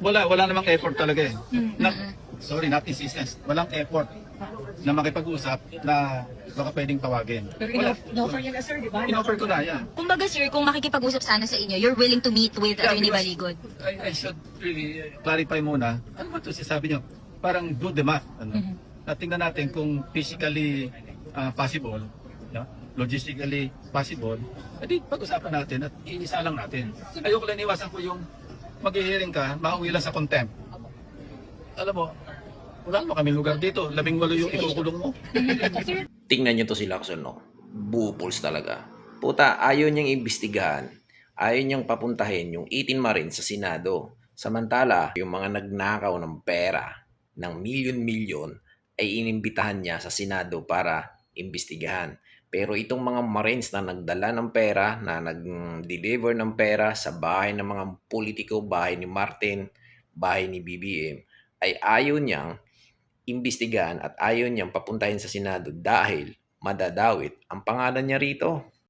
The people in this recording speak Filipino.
Wala namang effort talaga eh. Not, Mm-mm. not insistence. Walang effort na makipag-usap na baka pwedeng tawagin. Pero Wala. in-offer niya na, sir, di ba? In-offer ko na yan. Kumbaga sir, kung makikipag-usap sana sa inyo, you're willing to meet with Yeah, Attorney because Baligod. I should really clarify muna. Ano ba ito sinasabi niyo? Parang do the math. Ano? Tingnan natin kung physically possible, no? Logistically possible, edi pag-usapan natin at iisa lang natin. Ayoko lang iwasan ko yung mag-hearing ka, mauwi lang sa contempt. Alam mo, wala mo kami lugar dito. 18 yung ikukulong mo. Tingnan nyo to sila Lacson, no? Bupuls talaga. Puta, ayaw niyang imbestigahan. Ayaw niyang papuntahin yung 18 Marines sa Senado. Samantala, yung mga nagnakaw ng pera ng milyon-milyon ay inimbitahan niya sa Senado para imbestigahan. Pero itong mga Marines na nagdala ng pera, na nag-deliver ng pera sa bahay ng mga politiko, bahay ni Martin, bahay ni BBM, ay ayaw niyang imbestigahan at ayaw niyang papuntahin sa Senado dahil madadawit ang pangalan niya rito.